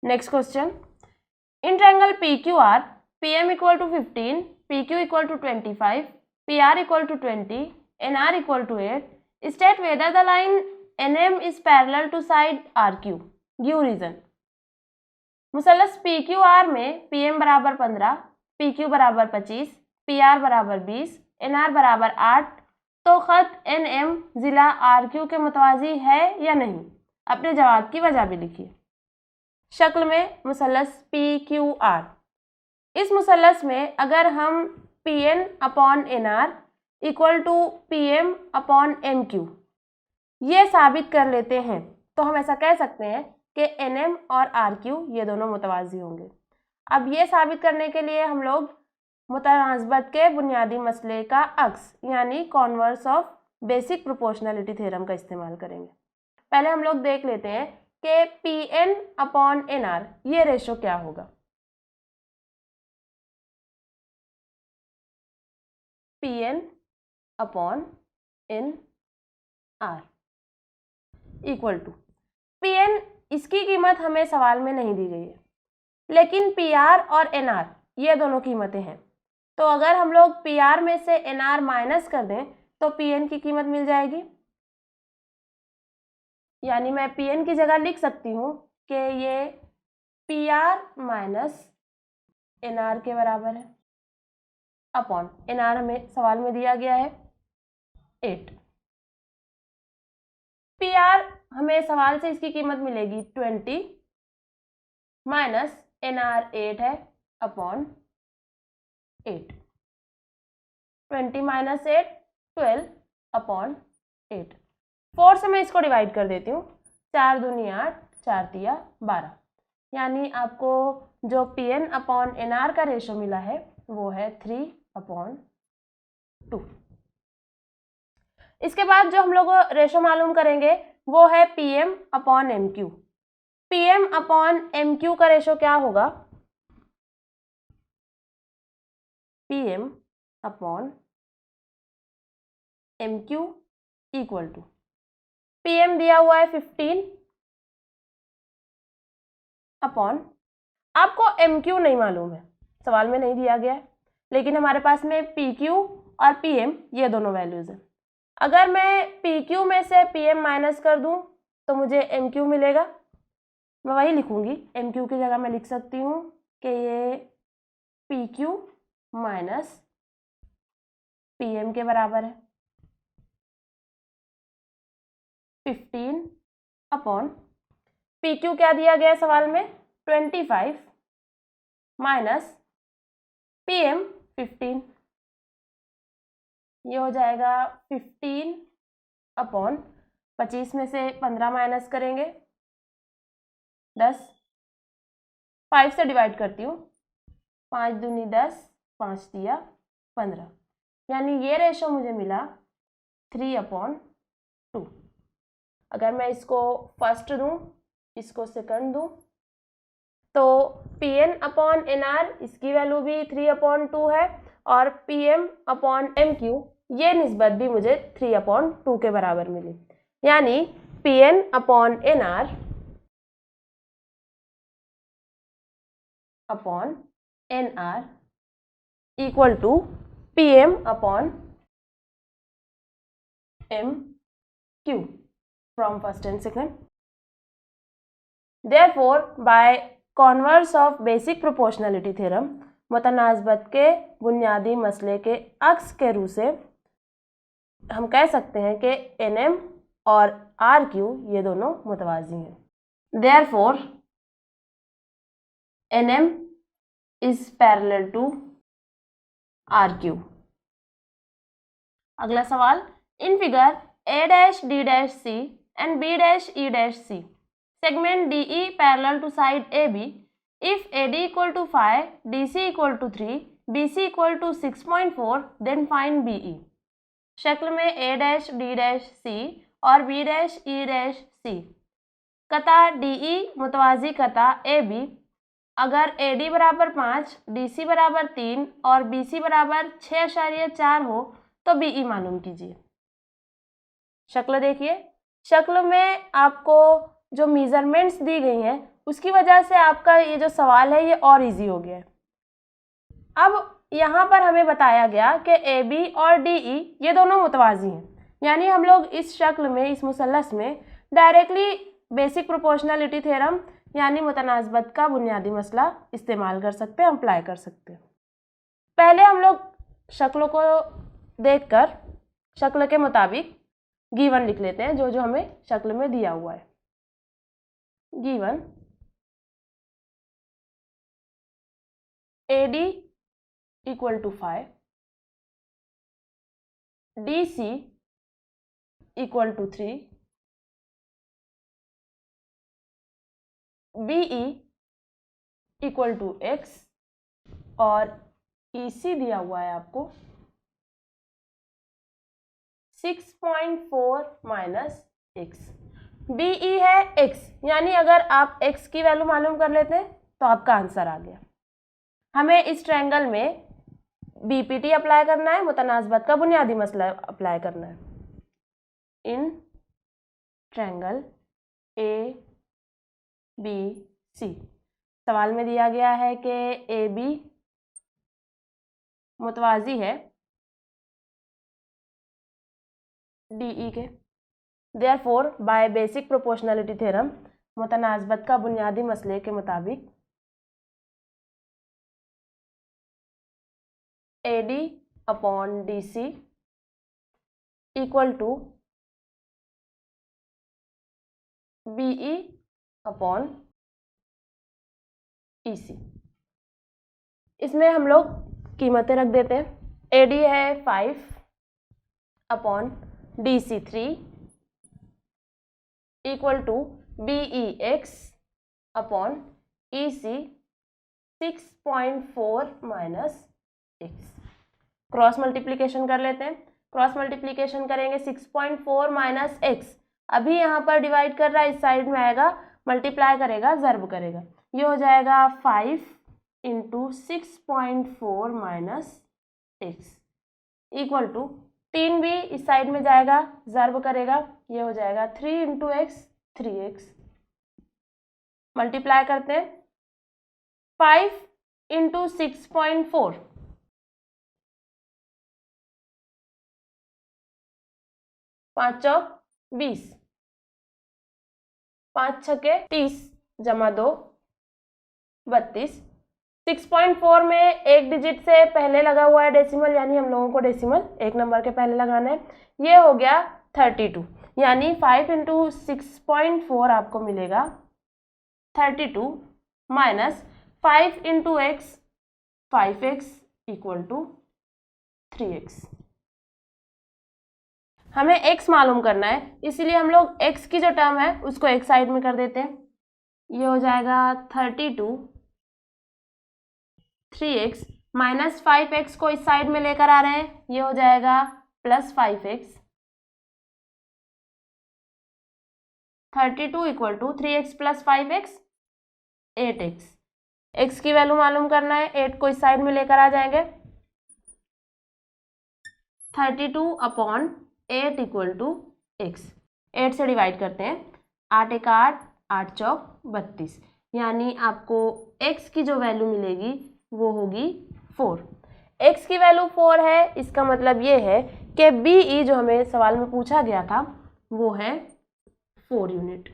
Next question, in triangle PQR PM equal to 15, PQ equal to 25, PR equal to 20, NR equal to 8, state whether the line NM is parallel to side RQ, give reason. मुसल्लस PQR में PM बराबर 15, PQ बराबर 25, PR बराबर 20, NR बराबर 8, तो खत NM जिला RQ के मुतवाजी है या नहीं? अपने जवाब की वजह भी लिखिए। शक्ल में मुसल्लस PQR, इस मुसल्लस में अगर हम PN upon NR equal to PM upon MQ ये साबित कर लेते हैं तो हम ऐसा कह सकते हैं कि NM और RQ ये दोनों मुतवाज़ी होंगे। अब ये साबित करने के लिए हम लोग मुतनाज़बत के बुनियादी मसले का अक्स यानी converse of basic proportionality theorem का इस्तेमाल करेंगे। पहले हम लोग देख लेते हैं कि PN अपॉन NR ये रेशो क्या होगा। PN upon NR equal to PN, इसकी कीमत हमें सवाल में नहीं दी गई है, लेकिन PR और NR ये दोनों कीमतें हैं। तो अगर हम लोग PR में से NR माइनस कर दें तो PN की कीमत मिल जाएगी। यानी मैं PN की जगह लिख सकती हूँ कि ये PR माइनस NR के बराबर है अपॉन NR हमें सवाल में दिया गया है 8। PR हमें सवाल से इसकी कीमत मिलेगी 20 माइनस NR 8 है अपॉन 8। 20 minus 8 12 upon 8। 4 से मैं इसको डिवाइड कर देती हूँ, 4 दूनी 8, 4 तिया 12। यानी आपको जो PN अपॉन NR का रेशो मिला है वो है 3 अपॉन 2। इसके बाद जो हम लोग रेशो मालूम करेंगे वो है PM upon MQ। PM upon MQ का रेशो क्या होगा? PM upon MQ equal to PM दिया हुआ है 15 अपॉन, आपको MQ नहीं मालूम है, सवाल में नहीं दिया गया है, लेकिन हमारे पास में PQ और PM ये दोनों वैल्यूज हैं। अगर मैं PQ में से PM माइनस कर दूं तो मुझे MQ मिलेगा। मैं वही लिखूंगी, MQ की जगह मैं लिख सकती हूँ कि ये PQ माइनस PM के बराबर है 15 अपॉन, PQ क्या दिया गया है सवाल में 25 माइनस PM 15, ये हो जाएगा 15 अपॉन 25 में से 15 माइनस करेंगे 10, 5 से डिवाइड करती हूँ, 5 दूनी 10, 5 दिया 15। यानी ये रेशो मुझे मिला 3 अपॉन 2। अगर मैं इसको फर्स्ट दूँ, इसको सेकंड दूँ, तो PN अपॉन NR इसकी वैल्यू भी 3 अपॉन 2 है और PM अपॉन MQ ये निस्बत भी मुझे 3 अपॉन 2 के बराबर मिली। यानी PN upon NR upon NR equal to PM upon MQ from first and second. Therefore, by converse of basic proportionality theorem, मुतनाज़बत के बुनियादी मसले के अक्स के रूप से हम कह सकते हैं कि NM और RQ ये दोनों मुतवाज़ी हैं। Therefore, NM is parallel to RQ. अगला सवाल, in figure A', D', C and B', E', C segment DE parallel to side AB. If AD equal to 5, DC equal to 3, BC equal to 6.4, then find BE. शक्ल में A', D', C और B', E', C कता DE मुतवाज़ी कता AB। अगर AD बराबर 5, DC बराबर 3 और BC बराबर 6.4 हो तो BE मालूम कीजिए। शक्ल देखिए, शक्ल में आपको जो मेजरमेंट्स दी गई हैं उसकी वजह से आपका ये जो सवाल है ये और इजी हो गया है। अब यहाँ पर हमें बताया गया कि ए बी और डी ई ये दोनों मुतवाज़ी हैं, यानी हम लोग इस शक्ल में, इस मुसल्लस में डायरेक्टली बेसिक प्रोपोर्शनलिटी थ्योरम यानी मुतनाज़बत का बुनियादी मसला इस्तेमाल कर सकते हैं, अप्लाई कर सकते हैं। पहले हम लोग शक्लों को देखकर शक्ल के मुताबिक गिवन लिख लेते हैं, जो जो हमें शक्ल में दिया हुआ है। Given AD equal to 5, DC equal to 3, BE equal to X और EC दिया हुआ है आपको 6.4 माइनस X। BE है X, यानी अगर आप X की वैल्यू मालूम कर लेते हैं तो आपका आंसर आ गया। हमें इस ट्रायंगल में BPT अप्लाई करना है, मुतनाज़बत का बुनियादी मसला अप्लाई करना है। इन ट्रायंगल ABC सवाल में दिया गया है कि AB मुतवाज़ी है DE के, therefore by basic proportionality theorem मुतनाज़बत का बुनियादी मसले के मुताबिक AD upon DC equal to BE upon EC। इसमें हम लोग कीमतें रख देते हैं। AD है 5 upon DC 3 equal to BE X upon EC 6.4 minus X। Cross multiplication कर लेते हैं। क्रॉस मल्टीप्लिकेशन करेंगे 6.4 माइनस X, अभी यहाँ पर डिवाइड कर रहा है, इस साइड में आएगा, मल्टीप्लाई करेगा, ज़र्ब करेगा, ये हो जाएगा 5 into 6.4 minus X equal to 3 भी इस साइड में जाएगा, ज़र्ब करेगा, ये हो जाएगा 3 इंटू X 3X। मल्टीप्लाई करते हैं 5 इंटू 6.4 5 चौक 20, 5 छके 30 जमा 2 32। 6.4 में एक डिजिट से पहले लगा हुआ है डेसिमल, यानी हम लोगों को डेसिमल एक नंबर के पहले लगाना है। ये हो गया 32, यानी 5 इंटू 6.4 आपको मिलेगा 32 minus 5 into X 5X equal to 3X। हमें X मालूम करना है, इसीलिए हम लोग X की जो टर्म है उसको एक साइड में कर देते हैं। ये हो जाएगा 32 3X माइनस 5X को इस साइड में लेकर आ रहे हैं, ये हो जाएगा plus 5X। 32 equal to 3X plus 5X 8X। X की वैल्यू मालूम करना है, 8 को इस साइड में लेकर आ जाएंगे। 32 अपॉन 8 इक्वल टू X। 8 से डिवाइड करते हैं, 8 एक 8, 8 चौक 32, यानी आपको X की जो वैल्यू मिलेगी वो होगी 4। X की वैल्यू 4 है, इसका मतलब ये है कि BE जो हमें सवाल में पूछा गया था वो है 4 यूनिट।